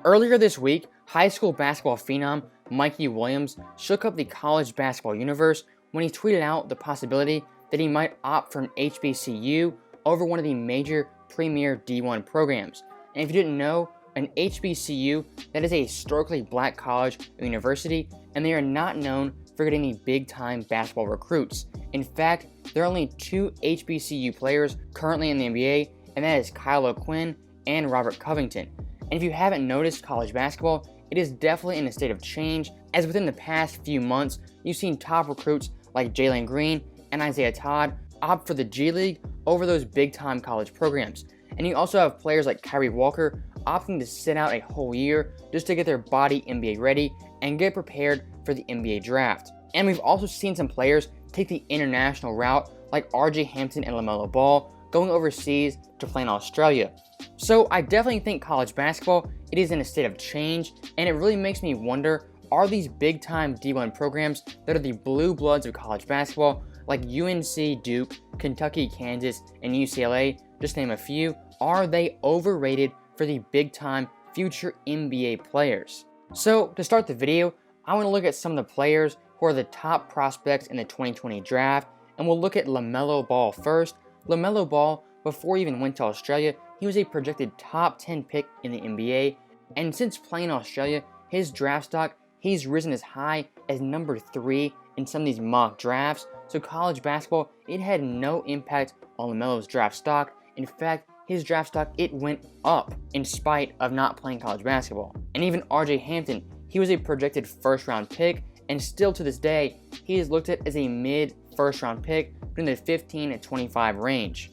Earlier this week, high school basketball phenom Mikey Williams shook up the college basketball universe when he tweeted out the possibility that he might opt for an HBCU over one of the major premier D1 programs. And if you didn't know, an HBCU, that is a historically black college or university, and they are not known for getting the big-time basketball recruits. In fact, there are only two HBCU players currently in the NBA, and that is Kyle O'Quinn and Robert Covington. And if you haven't noticed college basketball, it is definitely in a state of change, as within the past few months, you've seen top recruits like Jalen Green and Isaiah Todd opt for the G League over those big-time college programs. And you also have players like Kyrie Walker opting to sit out a whole year just to get their body NBA ready and get prepared for the NBA draft. And we've also seen some players take the international route like RJ Hampton and Lamelo Ball going overseas to play in Australia. So I definitely think college basketball, it is in a state of change, and it really makes me wonder, are these big-time D1 programs that are the blue bloods of college basketball like UNC, Duke, Kentucky, Kansas, and UCLA, just to name a few, are they overrated for the big-time future NBA players? So to start the video, I want to look at some of the players who are the top prospects in the 2020 draft, and we'll look at Lamelo Ball first. Lamelo Ball, before he even went to Australia, he was a projected top 10 pick in the NBA, and since playing in Australia, his draft stock, he's risen as high as number 3 in some of these mock drafts. So college basketball, it had no impact on LaMelo's draft stock. In fact, his draft stock, it went up in spite of not playing college basketball. And even RJ Hampton, he was a projected first-round pick, and still to this day, he is looked at as a mid-first-round pick between the 15 and 25 range.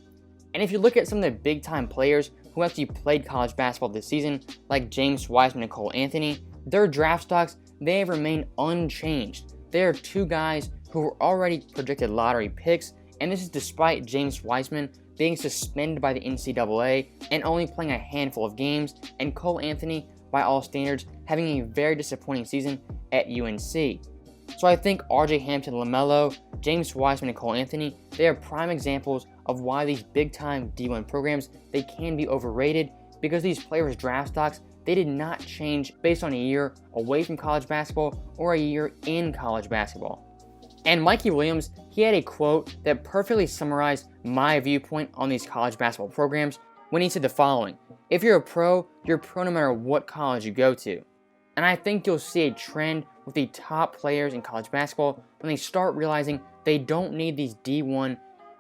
And if you look at some of the big-time players who actually played college basketball this season, like James Wiseman and Cole Anthony, their draft stocks, they have remained unchanged. They are two guys who were already projected lottery picks, and this is despite James Wiseman being suspended by the NCAA and only playing a handful of games, and Cole Anthony, by all standards, having a very disappointing season at UNC. So I think RJ Hampton, Lamelo, James Wiseman, and Cole Anthony, they are prime examples of why these big-time D1 programs, they can be overrated, because these players' draft stocks, they did not change based on a year away from college basketball or a year in college basketball. And Mikey Williams, he had a quote that perfectly summarized my viewpoint on these college basketball programs when he said the following: "If you're pro no matter what college you go to." And I think you'll see a trend with the top players in college basketball when they start realizing they don't need these D1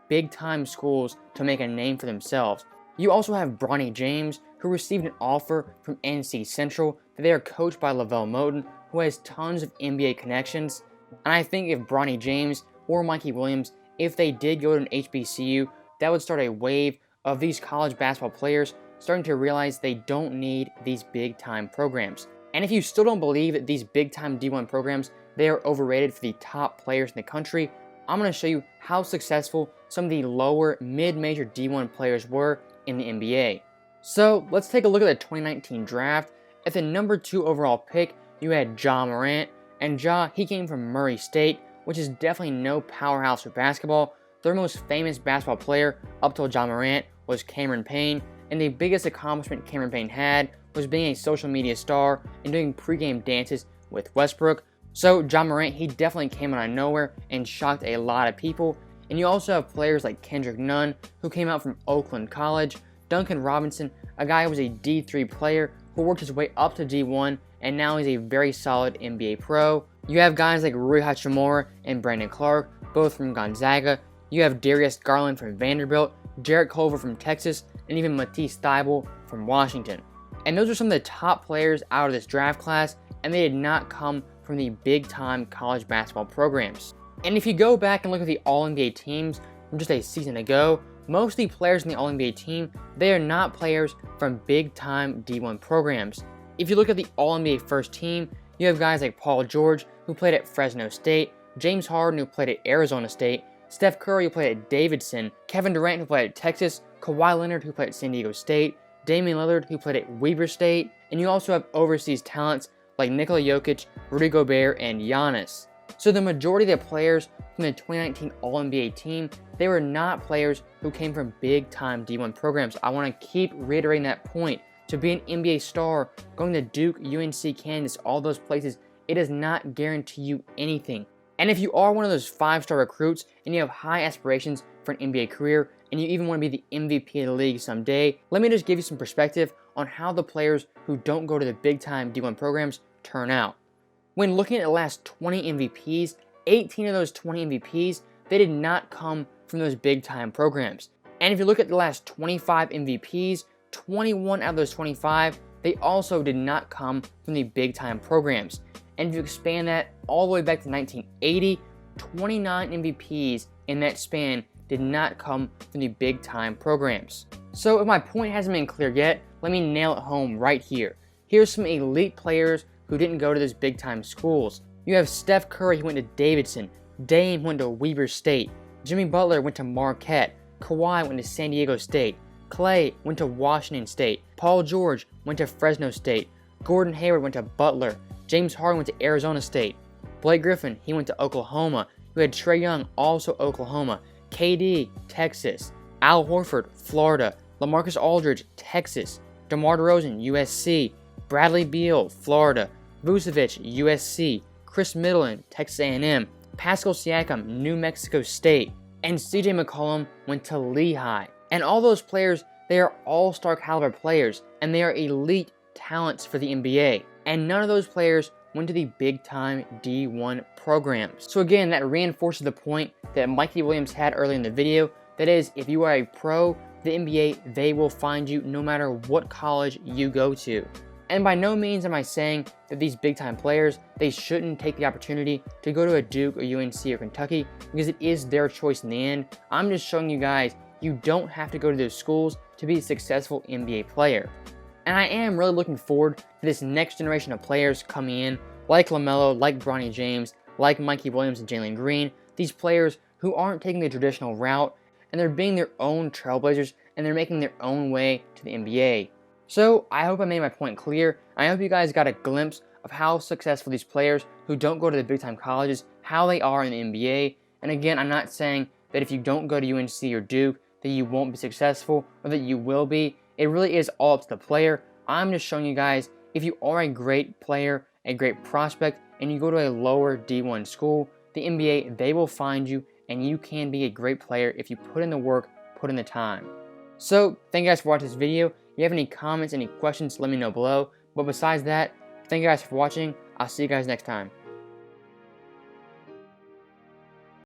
big-time schools to make a name for themselves. You also have Bronny James, who received an offer from NC Central that they are coached by Lavelle Moten, who has tons of NBA connections. And I think if Bronny James or Mikey Williams, if they did go to an HBCU, that would start a wave of these college basketball players starting to realize they don't need these big-time programs. And if you still don't believe that these big-time D1 programs, they are overrated for the top players in the country, I'm going to show you how successful some of the lower mid-major D1 players were in the NBA. So let's take a look at the 2019 draft. At the number 2 overall pick, you had Ja Morant, and Ja, he came from Murray State, which is definitely no powerhouse for basketball. Their most famous basketball player up till Ja Morant was Cameron Payne, and the biggest accomplishment Cameron Payne had was being a social media star and doing pregame dances with Westbrook. So Ja Morant, he definitely came out of nowhere and shocked a lot of people. And you also have players like Kendrick Nunn, who came out from Oakland College, Duncan Robinson, a guy who was a D3 player who worked his way up to D1, and now he's a very solid NBA pro. You have guys like Rui Hachimura and Brandon Clark, both from Gonzaga. You have Darius Garland from Vanderbilt, Jarrett Culver from Texas, and even Matisse Thybulle from Washington. And those are some of the top players out of this draft class, and they did not come from the big-time college basketball programs. And if you go back and look at the All-NBA teams from just a season ago, most of the players in the All-NBA team, they are not players from big-time D1 programs. If you look at the All-NBA first team, you have guys like Paul George, who played at Fresno State, James Harden, who played at Arizona State, Steph Curry, who played at Davidson, Kevin Durant, who played at Texas, Kawhi Leonard, who played at San Diego State, Damian Lillard, who played at Weber State, and you also have overseas talents like Nikola Jokic, Rudy Gobert, and Giannis. So the majority of the players from the 2019 All-NBA team, they were not players who came from big-time D1 programs. I want to keep reiterating that point. to be an NBA star, going to Duke, UNC, Kansas, all those places, it does not guarantee you anything. And if you are one of those 5-star recruits and you have high aspirations for an NBA career and you even want to be the MVP of the league someday, let me just give you some perspective on how the players who don't go to the big-time D1 programs turn out. When looking at the last 20 MVPs, 18 of those 20 MVPs, they did not come from those big-time programs. And if you look at the last 25 MVPs, 21 out of those 25, they also did not come from the big-time programs. And if you expand that all the way back to 1980, 29 MVPs in that span did not come from the big-time programs. So if my point hasn't been clear yet, let me nail it home right here. Here's some elite players who didn't go to those big-time schools. You have Steph Curry, who went to Davidson. Dame went to Weber State. Jimmy Butler went to Marquette. Kawhi went to San Diego State. Clay went to Washington State. Paul George went to Fresno State. Gordon Hayward went to Butler. James Harden went to Arizona State. Blake Griffin, he went to Oklahoma. You had Trae Young, also Oklahoma. KD, Texas. Al Horford, Florida. LaMarcus Aldridge, Texas. DeMar DeRozan, USC. Bradley Beal, Florida. Vucevic, USC. Chris Middleton, Texas A&M. Pascal Siakam, New Mexico State. And CJ McCollum went to Lehigh. And all those players, they are all-star caliber players, and they are elite talents for the NBA. And none of those players went to the big-time D1 programs. So again, that reinforces the point that Mikey Williams had earlier in the video. That is, if you are a pro, the NBA, they will find you no matter what college you go to. And by no means am I saying that these big-time players, they shouldn't take the opportunity to go to a Duke or UNC or Kentucky, because it is their choice in the end. I'm just showing you guys, you don't have to go to those schools to be a successful NBA player. And I am really looking forward to this next generation of players coming in, like Lamelo, like Bronny James, like Mikey Williams and Jalen Green, these players who aren't taking the traditional route, and they're being their own trailblazers, and they're making their own way to the NBA. So I hope I made my point clear. I hope you guys got a glimpse of how successful these players who don't go to the big-time colleges, how they are in the NBA. And again, I'm not saying that if you don't go to UNC or Duke, that you won't be successful, or that you will be. It really is all up to the player. I'm just showing you guys, if you are a great player, a great prospect, and you go to a lower D1 school, the NBA, they will find you, and you can be a great player if you put in the work, put in the time. So, thank you guys for watching this video. If you have any comments, any questions, let me know below. But besides that, thank you guys for watching. I'll see you guys next time.